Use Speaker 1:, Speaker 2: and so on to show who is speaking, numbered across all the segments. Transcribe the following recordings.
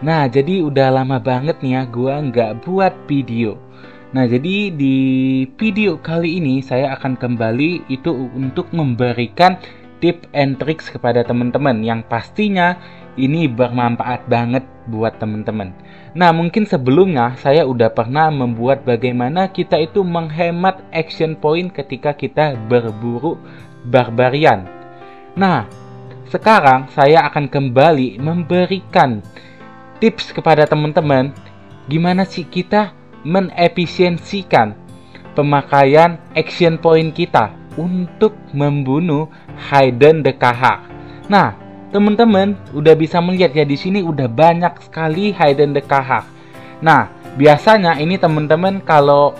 Speaker 1: Nah, jadi udah lama banget nih ya gua nggak buat video. Nah, jadi di video kali ini saya akan kembali itu untuk memberikan tips and tricks kepada teman-teman yang pastinya ini bermanfaat banget buat teman-teman. Nah, mungkin sebelumnya saya udah pernah membuat bagaimana kita itu menghemat action point ketika kita berburu barbarian. Nah, sekarang saya akan kembali memberikan tips kepada teman-teman gimana sih kita menefisiensikan pemakaian action point kita untuk membunuh Hidden the Kahar. Nah, teman-teman udah bisa melihat ya di sini udah banyak sekali Hidden the Kahar. Nah, biasanya ini teman-teman kalau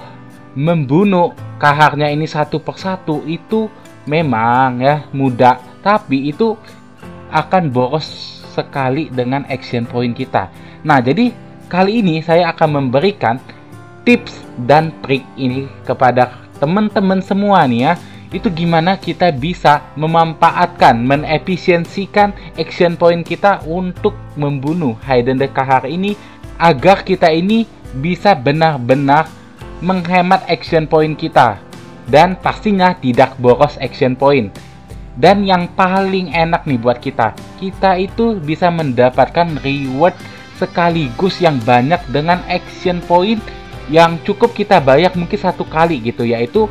Speaker 1: membunuh kaharnya ini satu persatu itu memang ya mudah, tapi itu akan boros sekali dengan action point kita. Nah, jadi kali ini saya akan memberikan tips dan trik ini kepada teman-teman semua nih ya. Itu gimana kita bisa memanfaatkan, menefisiensikan action point kita untuk membunuh Hidden the Kahar ini agar kita ini bisa benar-benar menghemat action point kita dan pastinya tidak boros action point. Dan yang paling enak nih buat kita itu bisa mendapatkan reward sekaligus yang banyak dengan action point yang cukup kita bayar mungkin satu kali gitu, yaitu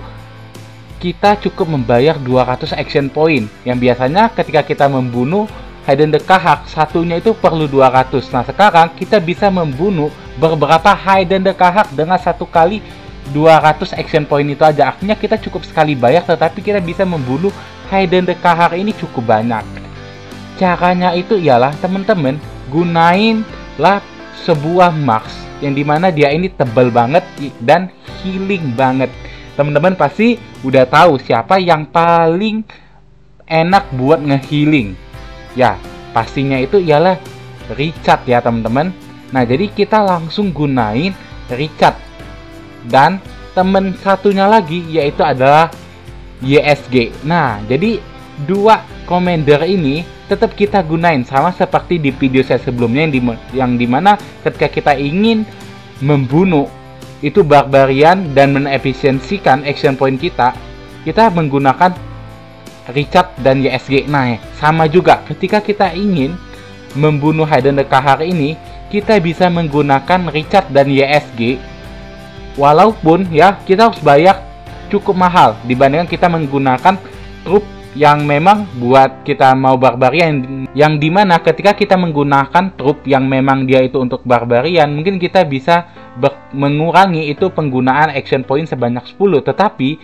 Speaker 1: kita cukup membayar 200 action point yang biasanya ketika kita membunuh Hidden the Kahar satunya itu perlu 200. Nah, sekarang kita bisa membunuh beberapa Hidden the Kahar dengan satu kali 200 action point itu aja. Artinya kita cukup sekali bayar tetapi kita bisa membunuh Hidden the Kahar ini cukup banyak. Caranya itu ialah teman-teman gunainlah sebuah mask yang dimana dia ini tebal banget dan healing banget. Teman-teman pasti udah tahu siapa yang paling enak buat ngehealing. Ya, pastinya itu ialah Richard ya teman-teman. Nah, jadi kita langsung gunain Richard. Dan teman satunya lagi yaitu adalah YSG. Nah, jadi dua commander ini tetap kita gunain sama seperti di video saya sebelumnya yang dimana ketika kita ingin membunuh itu barbarian dan menefisiensikan action point kita menggunakan Richard dan YSG. Nah, sama juga ketika kita ingin membunuh Hidden the Kahar ini, kita bisa menggunakan Richard dan YSG. Walaupun ya kita harus bayar cukup mahal dibandingkan kita menggunakan trup yang memang buat kita mau barbarian, yang dimana ketika kita menggunakan trup yang memang dia itu untuk barbarian mungkin kita bisa mengurangi itu penggunaan action point sebanyak 10, tetapi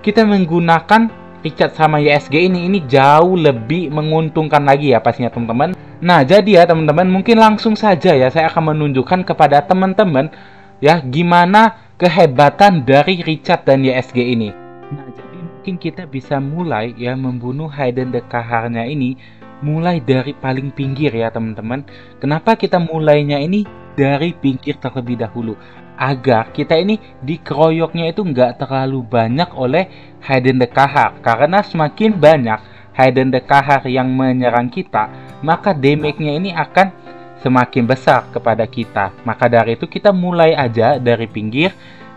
Speaker 1: kita menggunakan Richard sama YSG ini jauh lebih menguntungkan lagi ya pastinya teman-teman. Nah, jadi ya teman-teman mungkin langsung saja ya saya akan menunjukkan kepada teman-teman ya gimana kehebatan dari Richard dan YSG ini. Nah, jadi mungkin kita bisa mulai ya membunuh Hidden the Kaharnya ini mulai dari paling pinggir ya teman-teman. Kenapa kita mulainya ini dari pinggir terlebih dahulu? Agar kita ini dikeroyoknya itu nggak terlalu banyak oleh Hidden the Kahar. Karena semakin banyak Hidden the Kahar yang menyerang kita, maka damage-nya ini akan semakin besar kepada kita. Maka dari itu kita mulai aja dari pinggir.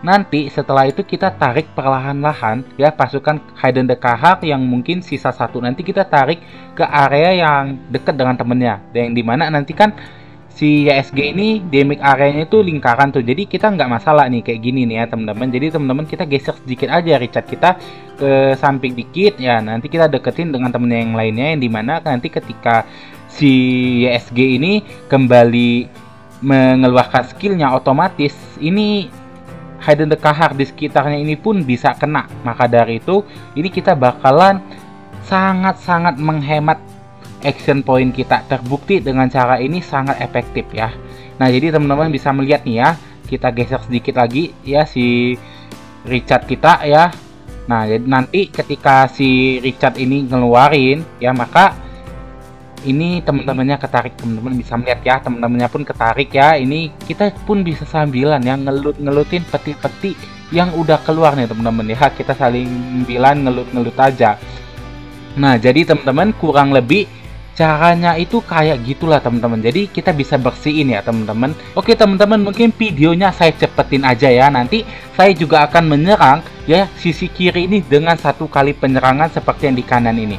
Speaker 1: Nanti setelah itu kita tarik perlahan-lahan ya pasukan Hidden the Kahar yang mungkin sisa satu, nanti kita tarik ke area yang dekat dengan temennya. Dan yang dimana nanti kan si YSG ini damage areanya itu lingkaran tuh. Jadi kita nggak masalah nih kayak gini nih ya teman-teman. Jadi teman-teman kita geser sedikit aja Richard kita ke samping dikit ya. Nanti kita deketin dengan temennya yang lainnya, yang dimana nanti ketika si YSG ini kembali mengeluarkan skillnya, otomatis ini Hidden the Kahar di sekitarnya ini pun bisa kena. Maka dari itu ini kita bakalan sangat-sangat menghemat action point kita. Terbukti dengan cara ini sangat efektif ya. Nah, jadi teman-teman bisa melihat nih ya, kita geser sedikit lagi ya si Richard kita ya. Nah, jadi nanti ketika si Richard ini ngeluarin ya, maka ini teman-temannya ketarik. Teman-teman bisa melihat ya, teman-temannya pun ketarik ya. Ini kita pun bisa sambilan ya ngelutin peti-peti yang udah keluar nih teman-teman ya. Kita saling sambilan ngelut-ngelut aja. Nah, jadi teman-teman kurang lebih Caranya itu kayak gitulah teman-teman. Jadi kita bisa bersihin ya teman-teman. Oke teman-teman, mungkin videonya saya cepetin aja ya. Nanti saya juga akan menyerang ya sisi kiri ini dengan 1 kali penyerangan seperti yang di kanan ini.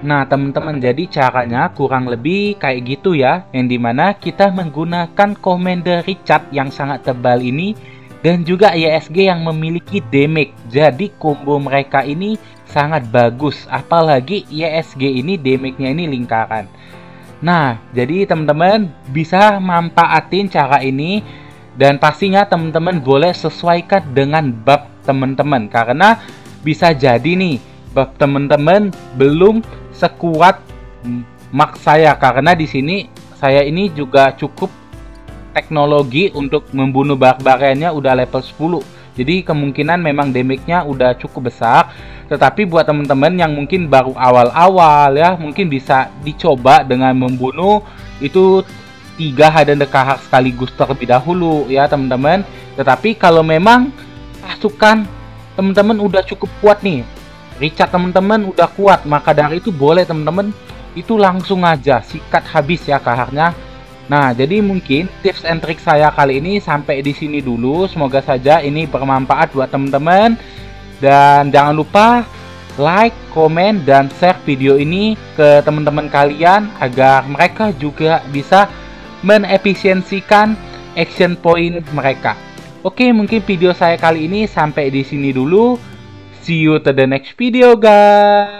Speaker 1: Nah teman-teman, jadi caranya kurang lebih kayak gitu ya, yang dimana kita menggunakan Commander Richard yang sangat tebal ini dan juga YSG yang memiliki damage. Jadi combo mereka ini sangat bagus, apalagi YSG ini damage-nya ini lingkaran. Nah jadi teman-teman bisa manfaatin cara ini, dan pastinya teman-teman boleh sesuaikan dengan buff teman-teman, karena bisa jadi nih buff teman-teman belum sekuat max saya, karena di sini saya ini juga cukup teknologi untuk membunuh barbariannya udah level 10. Jadi kemungkinan memang damage-nya udah cukup besar. Tetapi buat teman-teman yang mungkin baru awal-awal ya, mungkin bisa dicoba dengan membunuh itu 3 Hidden Kahar sekaligus terlebih dahulu ya teman-teman. Tetapi kalau memang pasukan teman-teman udah cukup kuat nih, Richard teman-teman udah kuat, maka dari itu boleh teman-teman itu langsung aja sikat habis ya kaharnya. Nah, jadi mungkin tips and trick saya kali ini sampai di sini dulu. Semoga saja ini bermanfaat buat teman-teman. Dan jangan lupa like, komen, dan share video ini ke teman-teman kalian agar mereka juga bisa menefisiensikan action point mereka. Oke, mungkin video saya kali ini sampai di sini dulu. See you to the next video guys.